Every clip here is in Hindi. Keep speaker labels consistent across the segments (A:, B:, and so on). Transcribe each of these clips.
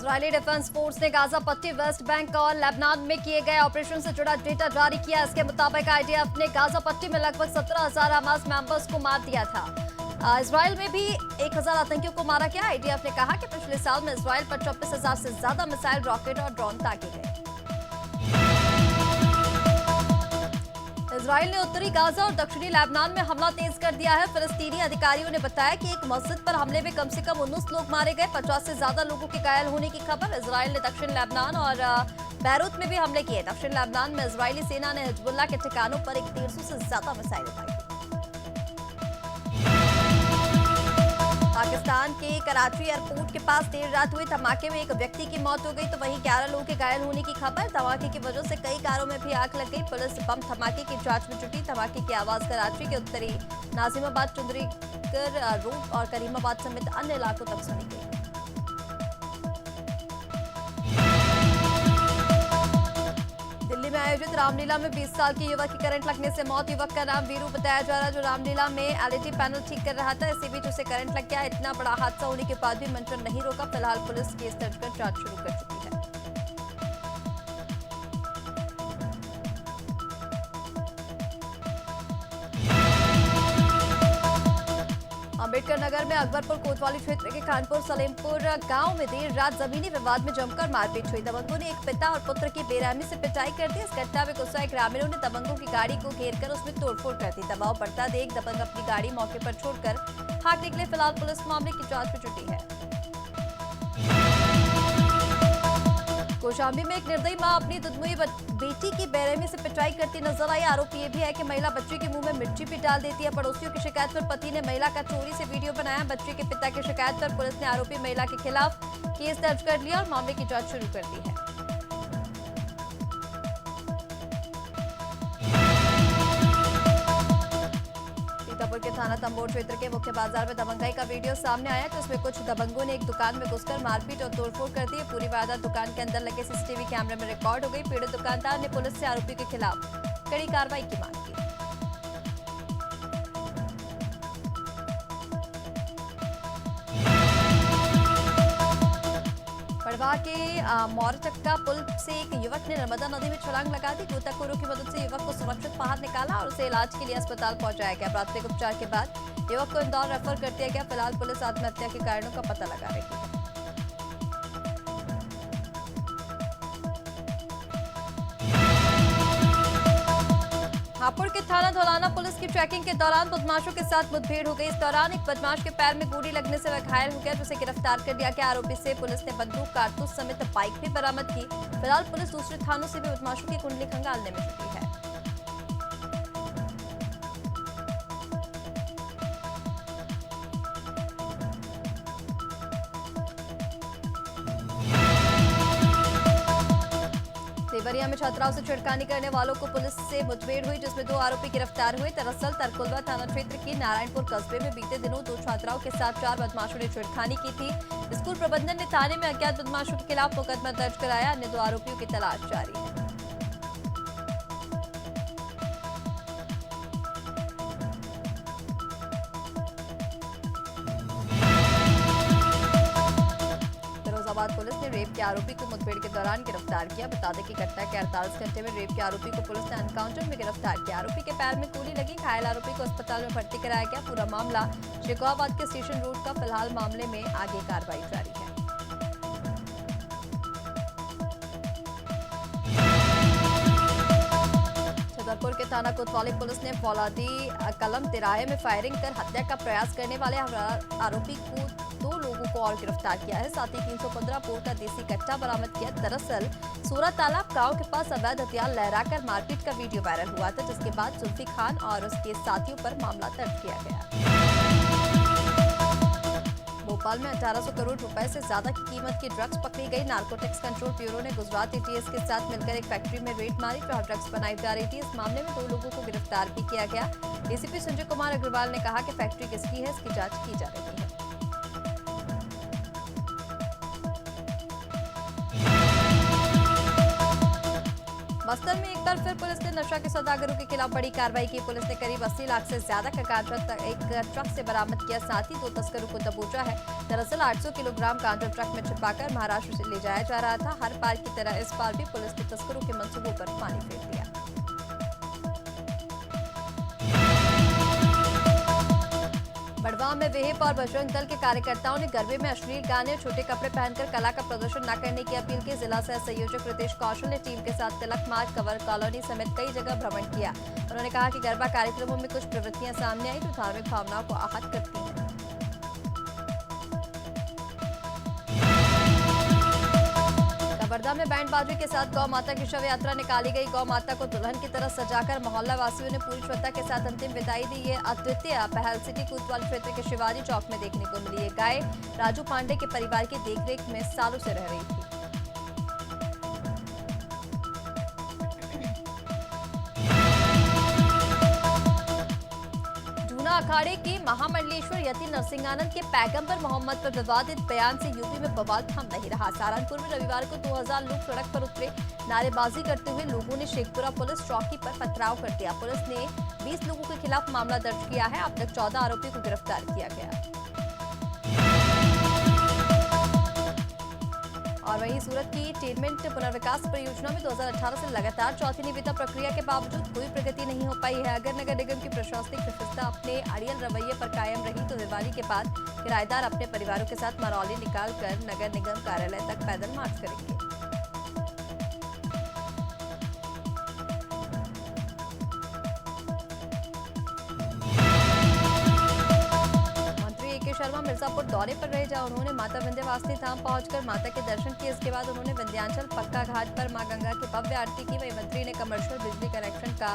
A: इजरायली डिफेंस फोर्स ने गाजा पट्टी, वेस्ट बैंक और लेबनान में किए गए ऑपरेशन से जुड़ा डेटा जारी किया। इसके मुताबिक आईडीएफ ने गाजा पट्टी में लगभग 17,000 हमास मेंबर्स को मार दिया था। इजराइल में भी 1,000 आतंकियों को मारा गया। आईडीएफ ने कहा कि पिछले साल में इजराइल पर 24,000 से ज्यादा मिसाइल, रॉकेट और ड्रोन दागे गए। इजराइल ने उत्तरी गाजा और दक्षिणी लेबनान में हमला तेज कर दिया है। फिलिस्तीनी अधिकारियों ने बताया कि एक मस्जिद पर हमले में कम से कम 19 लोग मारे गए, 50 से ज्यादा लोगों के घायल होने की खबर। इजराइल ने दक्षिण लेबनान और बैरूत में भी हमले किए। दक्षिण लेबनान में इजरायली सेना ने हिजबुल्लाह के ठिकानों पर 150 से ज्यादा मिसाइल दागी। पाकिस्तान के कराची एयरपोर्ट के पास देर रात हुए धमाके में एक व्यक्ति की मौत हो गई तो वहीं 11 लोगों के घायल होने की खबर। धमाके की वजह से कई कारों में भी आग लग गई। पुलिस बम धमाके की जांच में जुटी। धमाके की आवाज कराची के उत्तरी नाजिमाबाद, चुंदरीकर रोड और करीमाबाद समेत अन्य इलाकों तक सुनी गई। दिल्ली में आयोजित रामलीला में 20 साल की युवक की करंट लगने से मौत। युवक का नाम वीरू बताया जा रहा है, जो रामलीला में एलईडी पैनल ठीक कर रहा था। इसी बीच उसे करंट लग गया। इतना बड़ा हादसा होने के बाद भी मंचन नहीं रोका। फिलहाल पुलिस केस दर्ज कर जांच शुरू कर चुकी है। अम्बेडकर नगर में अकबरपुर कोतवाली क्षेत्र के खानपुर सलेमपुर गांव में देर रात जमीनी विवाद में जमकर मारपीट हुई। दबंगों ने एक पिता और पुत्र की बेरहमी से पिटाई कर दी। इस घटना में गुस्साए ग्रामीणों ने दबंगों की गाड़ी को घेरकर उसमें तोड़फोड़ कर दी। दबाव बढ़ता देख दबंग अपनी गाड़ी मौके पर छोड़कर भाग निकले। फिलहाल पुलिस मामले की जांच में जुटी है। कौशाम्बी में एक निर्दयी मां अपनी दुधमुई बेटी की बेरहमी से पिटाई करती नजर आई। आरोप ये भी है कि महिला बच्चे के मुंह में मिर्ची भी डाल देती है। पड़ोसियों की शिकायत पर पति ने महिला का चोरी से वीडियो बनाया। बच्चे के पिता की शिकायत पर पुलिस ने आरोपी महिला के खिलाफ केस दर्ज कर लिया और मामले की जांच शुरू कर दी है। सीतापुर के थाना तंबोर क्षेत्र के मुख्य बाजार में दबंगाई का वीडियो सामने आया कि उसमें कुछ दबंगों ने एक दुकान में घुसकर मारपीट और तोड़फोड़ कर दी। पूरी वारदात दुकान के अंदर लगे सीसीटीवी कैमरे में रिकॉर्ड हो गई। पीड़ित दुकानदार ने पुलिस से आरोपी के खिलाफ कड़ी कार्रवाई की मांग की। पड़वा के मोरचक्का पुल से एक युवक ने नर्मदा नदी में छलांग लगा दी। गोताखोरों की मदद से युवक को सुरक्षित बाहर निकाला और उसे इलाज के लिए अस्पताल पहुंचाया गया। प्राथमिक उपचार के बाद युवक को इंदौर रेफर कर दिया गया। फिलहाल पुलिस आत्महत्या के कारणों का पता लगा रही है। हापुड़ के थाना धौलाना पुलिस की ट्रैकिंग के दौरान बदमाशों के साथ मुठभेड़ हो गई। इस दौरान एक बदमाश के पैर में गोली लगने से वह घायल हो गया, जिसे गिरफ्तार कर लिया गया। आरोपी से पुलिस ने बंदूक, कारतूस समेत बाइक भी बरामद की। फिलहाल पुलिस दूसरे थानों से भी बदमाशों की कुंडली खंगालने में जुटी है। देवरिया में छात्राओं से छिड़खानी करने वालों को पुलिस से मुठभेड़ हुई, जिसमें 2 आरोपी गिरफ्तार हुए। दरअसल तरकुलवा थाना क्षेत्र के नारायणपुर कस्बे में बीते दिनों 2 छात्राओं के साथ 4 बदमाशों ने छिड़खानी की थी। स्कूल प्रबंधन ने थाने में अज्ञात बदमाशों के खिलाफ मुकदमा दर्ज कराया। अन्य 2 आरोपियों की तलाश जारी है। पुलिस ने रेप के आरोपी को मुठभेड़ के दौरान गिरफ्तार किया। बता दें कि घटना के 48 घंटे में रेप के आरोपी को पुलिस ने एनकाउंटर में गिरफ्तार किया। आरोपी के पैर में गोली लगी। घायल आरोपी को अस्पताल में भर्ती कराया गया। पूरा मामला शेखोहाबाद के स्टेशन रोड का। फिलहाल मामले में आगे कार्रवाई जारी है। छतरपुर के थाना कोतवाली पुलिस ने फौलादी कलम तिराहे में फायरिंग कर हत्या का प्रयास करने वाले आरोपी को 2 लोगों को और गिरफ्तार किया है। साथ ही 315 बोर का देसी कट्टा बरामद किया। दरअसल सूरा तालाब गांव के पास अवैध हथियार लहराकर मारपीट का वीडियो वायरल हुआ था, जिसके बाद जुल्फी खान और उसके साथियों पर मामला दर्ज किया गया। भोपाल में 1800 करोड़ रुपए से ज्यादा की कीमत की ड्रग्स पकड़ी गई। नार्कोटिक्स कंट्रोल ब्यूरो ने गुजरात एटीएस के साथ मिलकर एक फैक्ट्री में रेड मारी, जहां ड्रग्स बनाई जा रही थी। इस मामले में 2 लोगों को गिरफ्तार भी किया गया। डीसीपी संजय कुमार अग्रवाल ने कहा कि फैक्ट्री किसकी है, इसकी जांच की जा रही है। बस्तर में एक बार फिर पुलिस ने नशा के सौदागरों के खिलाफ बड़ी कार्रवाई की। पुलिस ने करीब 80 लाख से ज्यादा का गांजा एक ट्रक से बरामद किया, साथ ही 2 तस्करों को दबोचा है। दरअसल 800 किलोग्राम गांजा ट्रक में छिपाकर महाराष्ट्र से ले जाया जा रहा था। हर बार की तरह इस बार भी पुलिस ने तस्करों के मंसूबों पर पानी फेर दिया। बड़वाह में विहिप और बजरंग दल के कार्यकर्ताओं ने गरबे में अश्लील गाने और छोटे कपड़े पहनकर कला का प्रदर्शन न करने की अपील की। जिला सह संयोजक रितेश कौशल ने टीम के साथ तिलक मार्ग, कवर कॉलोनी समेत कई जगह भ्रमण किया। उन्होंने कहा कि गरबा कार्यक्रमों में कुछ प्रवृत्तियां सामने आई जो धार्मिक भावनाओं को आहत करती हैं। कवर्धा में बैंड बाजे के साथ गौ माता की शव यात्रा निकाली गई। गौ माता को दुल्हन की तरह सजाकर मोहल्ला वासियों ने पूरी श्रद्धा के साथ अंतिम विदाई दी। ये अद्वितीय पहल सिटी कोतवाल क्षेत्र के शिवाजी चौक में देखने को मिली। ये गाय राजू पांडे के परिवार की देखरेख में सालों से रह रही थी। अखाड़े के महामंडलेश्वर यति नरसिंहानंद के पैगंबर मोहम्मद पर विवादित बयान से यूपी में बवाल थम नहीं रहा। सहारनपुर में रविवार को 2000 लोग सड़क पर उतरे। नारेबाजी करते हुए लोगों ने शेखपुरा पुलिस चौकी पर पथराव कर दिया। पुलिस ने 20 लोगों के खिलाफ मामला दर्ज किया है। अब तक 14 आरोपियों को गिरफ्तार किया गया। और वहीं सूरत की टेनमेंट पुनर्विकास परियोजना में 2018 से लगातार चौथी निविदा प्रक्रिया के बावजूद कोई प्रगति नहीं हो पाई है। अगर नगर निगम की प्रशासनिक व्यवस्था अपने अड़ियल रवैये पर कायम रही तो दिवाली के बाद किराएदार अपने परिवारों के साथ मरौली निकालकर नगर निगम कार्यालय तक पैदल मार्च करेंगे। शर्मा मिर्जापुर दौरे पर रहे, जहां उन्होंने माता विंध्यवासिनी धाम पहुंचकर माता के दर्शन किए। इसके बाद उन्होंने विंध्याचल पक्का घाट पर मां गंगा की भव्य आरती की। वहीं मंत्री ने कमर्शियल बिजली कनेक्शन का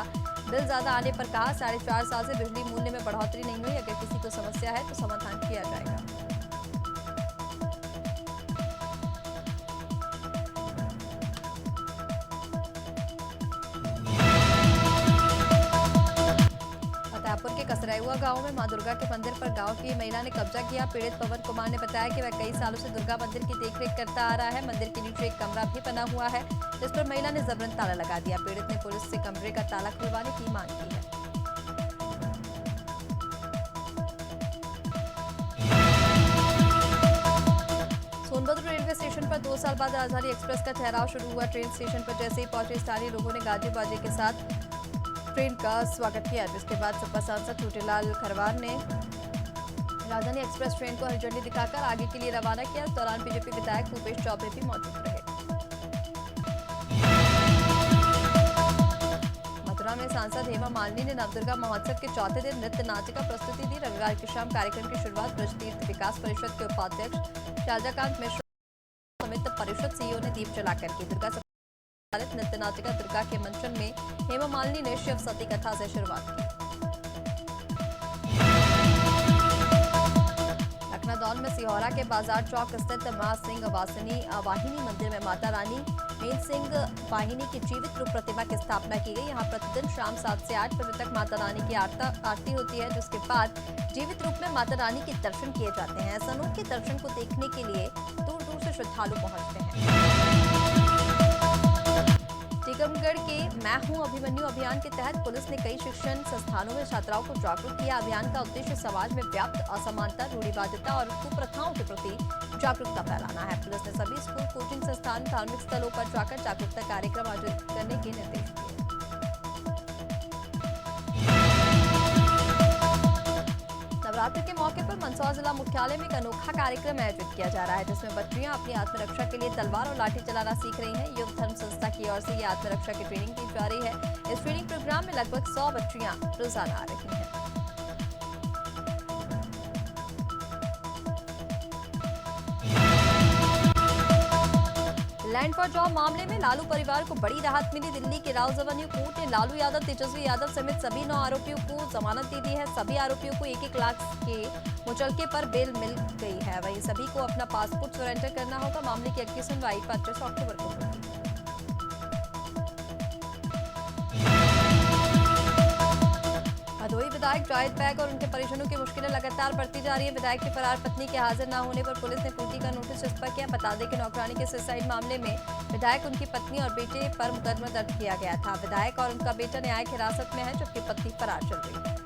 A: बिल ज्यादा आने पर कहा 4.5 साल से बिजली मूल्य में बढ़ोतरी नहीं हुई। अगर किसी को समस्या है तो समाधान किया जाएगा। फतेहपुर के कसरायुआ गांव में मां दुर्गा के मंदिर पर गांव की महिला ने कब्जा किया। पीड़ित पवन कुमार ने बताया कि वह कई सालों से दुर्गा मंदिर की देखरेख करता आ रहा है। मंदिर के नीचे एक कमरा भी बना हुआ है, जिस पर महिला ने जबरन ताला लगा दिया। पीड़ित ने पुलिस से कमरे का ताला खुलवाने की मांग की है। सोनभद्र रेलवे स्टेशन पर 2 साल बाद राजधानी एक्सप्रेस का ठहराव शुरू हुआ। ट्रेन स्टेशन पर जैसे ही पहुंचे स्थानीय लोगों ने गाजे बाजे के साथ ट्रेन का स्वागत किया, जिसके बाद सपा सांसद छोटेलाल खरवार ने राजधानी एक्सप्रेस ट्रेन को हरी झंडी दिखाकर आगे के लिए रवाना किया। इस दौरान बीजेपी विधायक भूपेश चौबे भी मौजूद रहे। मथुरा में सांसद हेमा मालिनी ने नवदुर्गा महोत्सव के चौथे दिन नृत्य नाट्य का प्रस्तुति दी। रविवार की शाम कार्यक्रम की शुरुआत ब्रज तीर्थ विकास परिषद के उपाध्यक्ष शाजाकांत मिश्रा समेत परिषद सीईओ ने दीप जलाकर की। दुर्गा नृत्य नाटिका दुर्गा के मंचन में हेमा मालिनी ने शिव सती कथा से शुरुआत की। लखनऊ में सिहोरा के बाजार चौक स्थित मां सिंह वाहिनी मंदिर में माता रानी मेन सिंह वाहिनी की जीवित रूप प्रतिमा की स्थापना की गई। यहाँ प्रतिदिन शाम 7 से 8 बजे तक माता रानी की आरती होती है, जिसके बाद जीवित रूप में माता रानी के दर्शन किए जाते हैं। ऐसा अनोखे दर्शन को देखने के लिए दूर दूर से श्रद्धालु पहुंचते हैं। टीकमगढ़ के मैं हूं अभिमन्यु अभियान के तहत पुलिस ने कई शिक्षण संस्थानों में छात्राओं को जागरूक किया। अभियान का उद्देश्य समाज में व्याप्त असमानता, रूढ़िवादिता और कुप्रथाओं के प्रति जागरूकता फैलाना है। पुलिस ने सभी स्कूल, कोचिंग संस्थान, धार्मिक स्थलों पर जाकर जागरूकता कार्यक्रम आयोजित करने के निर्देश दिए। नवरात्र के मौके पर मंदसौर जिला मुख्यालय में एक अनोखा कार्यक्रम आयोजित किया जा रहा है, जिसमें बच्चियां अपनी आत्मरक्षा के लिए तलवार और लाठी चलाना सीख रही हैं। युग धर्म संस्था की ओर से ये आत्मरक्षा की ट्रेनिंग दी जा रही है। इस ट्रेनिंग प्रोग्राम में लगभग 100 बच्चियां रोजाना आ रही हैं। लैंड फॉर जॉब मामले में लालू परिवार को बड़ी राहत मिली। दिल्ली के राउज एवेन्यू कोर्ट ने लालू यादव, तेजस्वी यादव समेत सभी 9 आरोपियों को जमानत दे दी है। सभी आरोपियों को 1-1 लाख के मुचलके पर बेल मिल गई है। वहीं सभी को अपना पासपोर्ट सरेंडर करना होगा। मामले की अगली सुनवाई 25 अक्टूबर को होगी। भदोही विधायक शाहिद बैग और उनके परिजनों की मुश्किलें लगातार बढ़ती जा रही है। विधायक की फरार पत्नी के हाजिर न होने पर पुलिस ने कुर्की का नोटिस चस्पा किया। बता दें कि नौकरानी के सुसाइड मामले में विधायक, उनकी पत्नी और बेटे पर मुकदमा दर्ज किया गया था। विधायक और उनका बेटा न्यायिक हिरासत में है, जबकि पत्नी फरार चल रही है।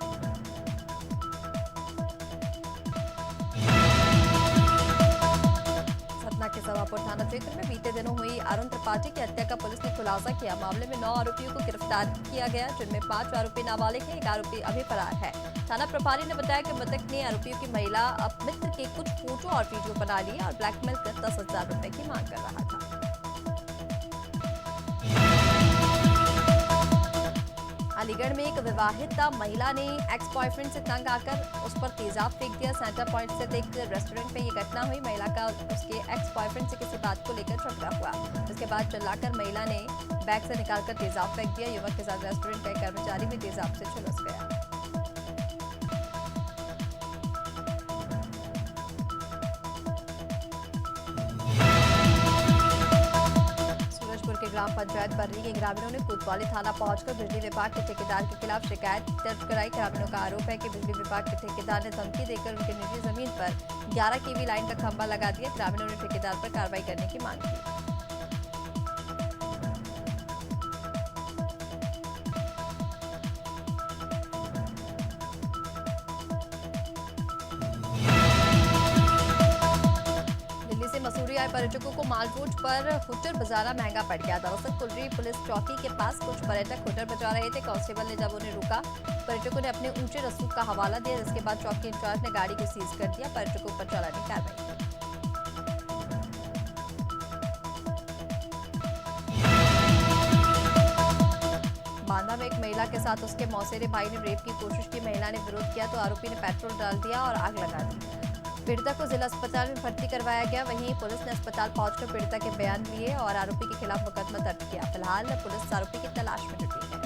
A: सतना के सवापुर थाना क्षेत्र में बीते दिनों हुई अरुण त्रिपाठी की हत्या का पुलिस ने खुलासा किया। मामले में 9 आरोपियों को गिरफ्तार किया गया, जिनमें 5 आरोपी नाबालिग हैं, 1 आरोपी अभी फरार है। थाना प्रभारी ने बताया कि मृतक ने आरोपियों की महिला मित्र के कुछ फोटो और वीडियो बना लिए और ब्लैकमेल कर 10,000 रुपए की मांग कर रहा था। अलीगढ़ में एक विवाहिता महिला ने एक्स बॉयफ्रेंड से तंग आकर उस पर तेजाब फेंक दिया। सेंटर पॉइंट स्थित एक रेस्टोरेंट में ये घटना हुई। महिला का उसके एक्स बॉयफ्रेंड से किसी बात को लेकर झगड़ा हुआ। इसके बाद चिल्लाकर महिला ने बैग से निकालकर तेजाब फेंक दिया। युवक के साथ रेस्टोरेंट का एक कर्मचारी भी तेजाब से झुलस गया। के ग्राम पंचायत बर्री के ग्रामीणों ने कोतवाली थाना पहुंचकर बिजली विभाग के ठेकेदार के खिलाफ शिकायत दर्ज कराई। ग्रामीणों का आरोप है कि बिजली विभाग के ठेकेदार ने धमकी देकर उनकी निजी जमीन पर 11 केवी लाइन का खंभा लगा दिया। ग्रामीणों ने ठेकेदार पर कार्रवाई करने की मांग की। मसूरी आए पर्यटकों को माल रोड पर हुटर बजाना महंगा पड़ गया। दरअसल कुलरी पुलिस चौकी के पास कुछ पर्यटक हुटर बजा रहे थे। कांस्टेबल ने जब उन्हें रोका, पर्यटकों ने अपने ऊंचे रसूख का हवाला दिया, जिसके बाद चौकी इंचार्ज ने गाड़ी को सीज कर दिया। पर्यटकों पर चालानी कार्रवाई की। बांदा में एक महिला के साथ उसके मौसेरे भाई ने रेप की कोशिश की। महिला ने विरोध किया तो आरोपी ने पेट्रोल डाल दिया और आग लगा दी। पीड़िता को जिला अस्पताल में भर्ती करवाया गया। वहीं पुलिस ने अस्पताल पहुंचकर पीड़िता के बयान लिए और आरोपी के खिलाफ मुकदमा दर्ज किया। फिलहाल पुलिस आरोपी की तलाश में जुटी है।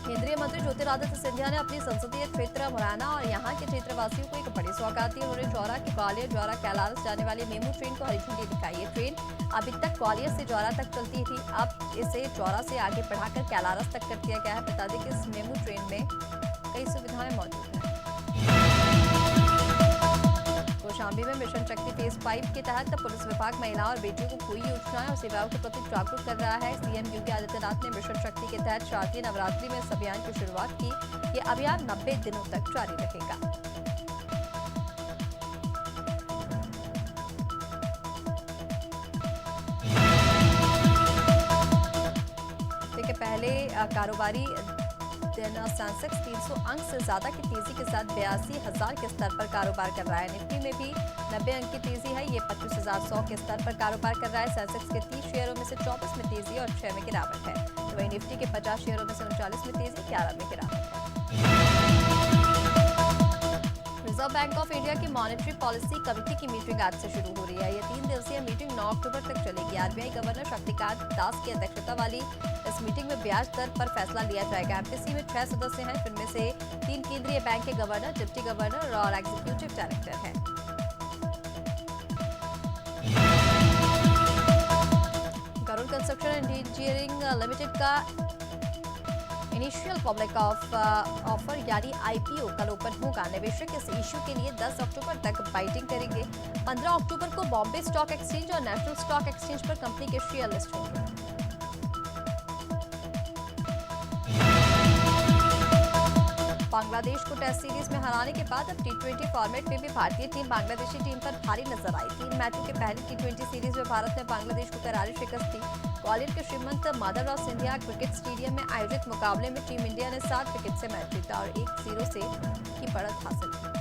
A: केंद्रीय मंत्री ज्योतिरादित्य सिंधिया ने अपनी संसदीय क्षेत्र मुरैना और यहां के क्षेत्रवासियों को एक बड़ी सौगात दी। उन्होंने जौरा के ग्वालियर जौरा कैलारस जाने वाली मेमू ट्रेन को हरी झंडी दिखाई। ये ट्रेन अभी तक ग्वालियर से जौरा तक चलती थी, अब इसे जौरा से आगे बढ़ाकर कैलारस तक कर दिया गया है। बता दें कि इस मेमू ट्रेन में कई सुविधाएं मौजूद हैं। कौशाम्बी में मिशन शक्ति फेज 5 के तहत पुलिस विभाग महिलाओं और बेटियों को खुली योजनाएं और सेवाओं के प्रति जागरूक कर रहा है। सीएम योगी आदित्यनाथ ने मिशन शक्ति के तहत शारदीय नवरात्रि में इस अभियान की शुरुआत की। ये अभियान 90 दिनों तक जारी रहेगा। के पहले कारोबारी दिन सेंसेक्स 300 अंक से ज्यादा की तेजी के साथ 82,000 के स्तर पर कारोबार कर रहा है। निफ्टी में भी 90 अंक की तेजी है, ये 25,100 के स्तर पर कारोबार कर रहा है। सेंसेक्स के 30 शेयरों में से 24 में तेजी और 6 में गिरावट है। तो वहीं निफ्टी के 50 शेयरों में से 39 में तेजी, 11 में गिरावट है। रिजर्व बैंक ऑफ इंडिया की मॉनेटरी पॉलिसी कमेटी की मीटिंग आज से शुरू हो रही है। ये 3 दिवसीय मीटिंग 9 अक्टूबर तक चलेगी। आरबीआई गवर्नर शक्तिकांत दास की अध्यक्षता वाली इस मीटिंग में ब्याज दर पर फैसला लिया जाएगा। एमपीसी में 6 सदस्य हैं, जिनमें से 3 केंद्रीय बैंक के गवर्नर, डिप्टी गवर्नर और एग्जीक्यूटिव डायरेक्टर हैं। Garud construction and engineering limited का इनिशियल पब्लिक ऑफर यानी आईपीओ कल ओपन होगा। निवेशक इस इश्यू के लिए 10 अक्टूबर तक बाइटिंग करेंगे। 15 अक्टूबर को बॉम्बे स्टॉक एक्सचेंज और नेशनल स्टॉक एक्सचेंज पर कंपनी के शेयर लिस्ट होंगे। बांग्लादेश को टेस्ट सीरीज में हराने के बाद अब टी20 फॉर्मेट में भी भारतीय टीम बांग्लादेशी टीम पर भारी नजर आई। 3 मैचों के पहले टी20 सीरीज में भारत ने बांग्लादेश को करारी शिकस्त दी। ग्वालियर के श्रीमंत माधवराव सिंधिया क्रिकेट स्टेडियम में आयोजित मुकाबले में टीम इंडिया ने 7 विकेट से मैच जीता और 1-0 से की बढ़त हासिल की।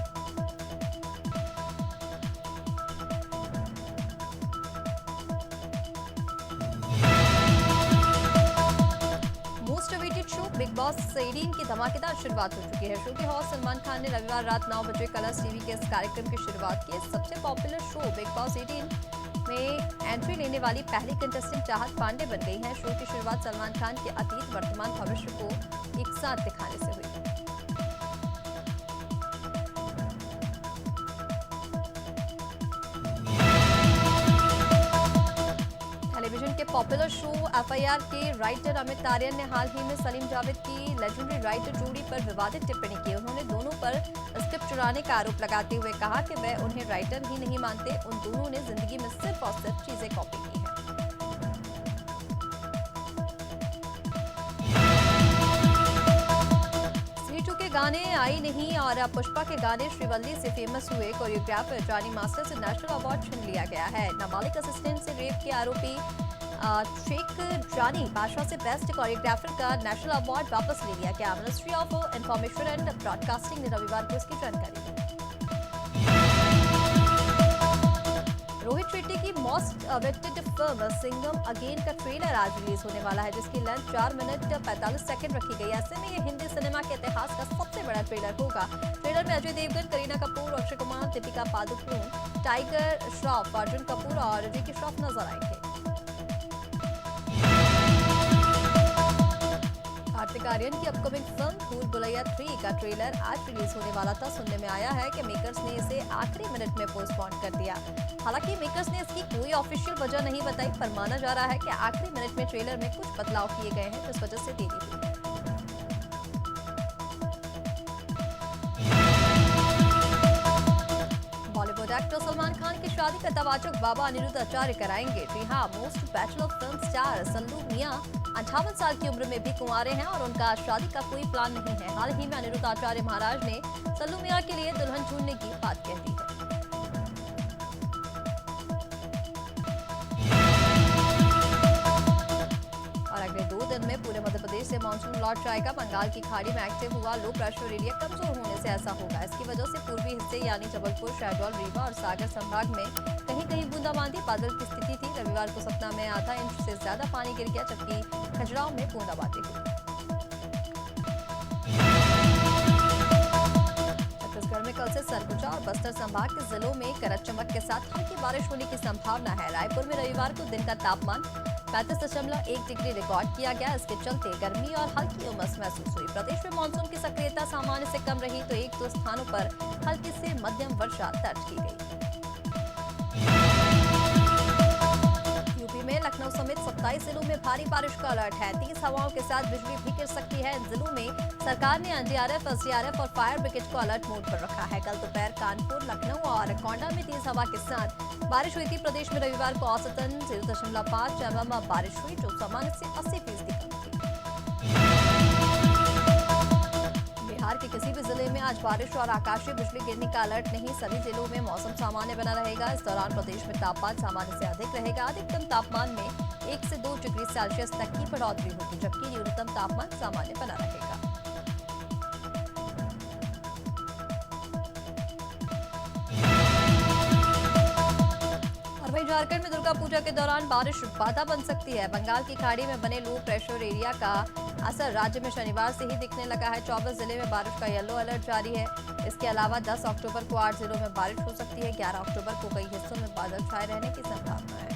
A: शो बिग बॉस 18 की धमाकेदार शुरुआत हो चुकी है। शो के हॉस्ट सलमान खान ने रविवार रात 9 बजे कलर्स टीवी के इस कार्यक्रम की शुरुआत की। सबसे पॉपुलर शो बिग बॉस 18 में एंट्री लेने वाली पहली कंटेस्टेंट चाहत पांडे बन गई हैं। शो की शुरुआत सलमान खान के अतीत, वर्तमान, भविष्य को एक साथ दिखाने से हुई। टेलीविजन के पॉपुलर शो एफआईआर के राइटर अमित आर्यन ने हाल ही में सलीम जावेद की लेजेंडरी राइटर जोड़ी पर विवादित टिप्पणी की। उन्होंने दोनों पर स्क्रिप्ट चुराने का आरोप लगाते हुए कहा कि वह उन्हें राइटर ही नहीं मानते, उन दोनों ने जिंदगी में सिर्फ और सिर्फ चीजें कॉपी की हैं। गाने आई नहीं और पुष्पा के गाने श्रीवल्ली से फेमस हुए कोरियोग्राफर जॉनी मास्टर से नेशनल अवार्ड छीन लिया गया है। नाबालिग असिस्टेंट से रेप के आरोपी शेख जानी बादशाह से बेस्ट कोरियोग्राफर का नेशनल अवार्ड वापस ले लिया गया। Ministry of information and broadcasting ने रविवार को इसकी जानकारी दी। रोहित शेट्टी की most awaited film Singham again का ट्रेलर आज रिलीज होने वाला है, जिसकी लेंथ 4 मिनट 45 सेकंड रखी गई। ऐसे में ये हिंदी सिनेमा के इतिहास का सबसे बड़ा ट्रेलर होगा। ट्रेलर में अजय देवगन, करीना कपूर, अक्षय कुमार, दीपिका पादुकोण, टाइगर श्रॉफ, अर्जुन कपूर और विकी श्रॉफ नजर आएंगे। कार्तिक आर्यन की अपकमिंग फिल्म भूल भुलैया 3 का ट्रेलर आज रिलीज होने वाला था। सुनने में आया है कि मेकर्स ने इसे आखिरी मिनट में पोस्टपोन कर दिया। हालांकि मेकर्स ने इसकी कोई ऑफिशियल वजह नहीं बताई, पर माना जा रहा है कि आखिरी मिनट में ट्रेलर में कुछ बदलाव किए गए हैं, जिस वजह से देरी हुई है। बॉलीवुड एक्टर सलमान खान की शादी का तवाजुक बाबा अनिरुद्ध आचार्य कराएंगे। जी हां, most bachelor film star Sallu Miyan 58 साल की उम्र में भी कुंवारे हैं और उनका शादी का कोई प्लान नहीं है। हाल ही में अनिरुद्ध आचार्य महाराज ने सल्लू मियां के लिए दुल्हन ढूंढने की बात कह दी है। और अगले 2 दिन में पूरे मध्य प्रदेश से मानसून लौट जाएगा। बंगाल की खाड़ी में एक्टिव हुआ लो प्रेशर एरिया कमजोर होने से ऐसा होगा। इसकी वजह से पूर्वी हिस्से यानी जबलपुर, शहडोल, रीवा और सागर संभाग में कहीं कहीं बूंदाबांदी बादल की स्थिति थी। रविवार को सतना में आधा इंच से ज्यादा पानी गिर गया, जबकि खजुराहो में बूंदाबांदी हुई। छत्तीसगढ़ में कल से सरगुजा और बस्तर संभाग के जिलों में गरज चमक के साथ हल्की बारिश होने की संभावना है। रायपुर में रविवार को दिन का तापमान 35.1 डिग्री रिकॉर्ड किया गया। इसके चलते गर्मी और हल्की उमस महसूस हुई। प्रदेश में मानसून की सक्रियता सामान्य से कम रही, तो 1-2 स्थानों पर हल्की से मध्यम वर्षा दर्ज की गई। यूपी में लखनऊ समेत 27 जिलों में भारी बारिश का अलर्ट है। तेज हवाओं के साथ बिजली भी गिर सकती है। इन जिलों में सरकार ने एनडीआरएफ, एसडीआरएफ और फायर ब्रिगेड को अलर्ट मोड पर रखा है। कल दोपहर कानपुर, लखनऊ और कोंडा में तेज हवा के साथ बारिश हुई थी। प्रदेश में रविवार को औसतन 0.5 mm बारिश हुई, जो सामान्य से 80% कम थी। बिहार के किसी भी जिले में आज बारिश और आकाशीय बिजली गिरने का अलर्ट नहीं। सभी जिलों में मौसम सामान्य बना रहेगा। इस दौरान प्रदेश में तापमान सामान्य से अधिक रहेगा। अधिकतम तापमान में 1 से 2 डिग्री सेल्सियस तक की बढ़ोतरी होगी, जबकि न्यूनतम तापमान सामान्य बना रहेगा। वहीं झारखंड में दुर्गा पूजा के दौरान बारिश बाधा बन सकती है। बंगाल की खाड़ी में बने लो प्रेशर एरिया का असर राज्य में शनिवार से ही दिखने लगा है। 24 जिले में बारिश का येलो अलर्ट जारी है। इसके अलावा 10 अक्टूबर को 8 जिलों में बारिश हो सकती है। 11 अक्टूबर को कई हिस्सों में बादल छाए रहने की संभावना है।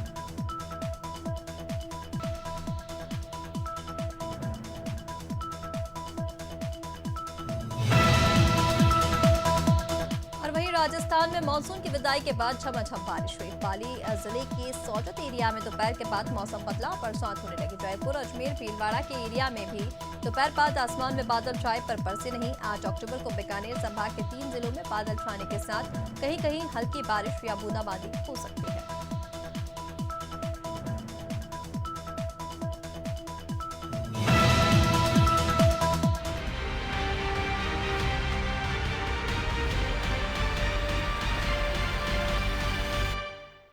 A: राजस्थान में मानसून की विदाई के बाद झमाझम बारिश हुई। पाली जिले के सोजत एरिया में दोपहर के बाद मौसम बदला और बरसात होने लगी। जयपुर, अजमेर, भीलवाड़ा के एरिया में भी दोपहर बाद आसमान में बादल छाए पर बरसे नहीं। 8 अक्टूबर को बीकानेर संभाग के 3 जिलों में बादल छाने के साथ कहीं कहीं हल्की बारिश या बूंदाबांदी हो सकती है।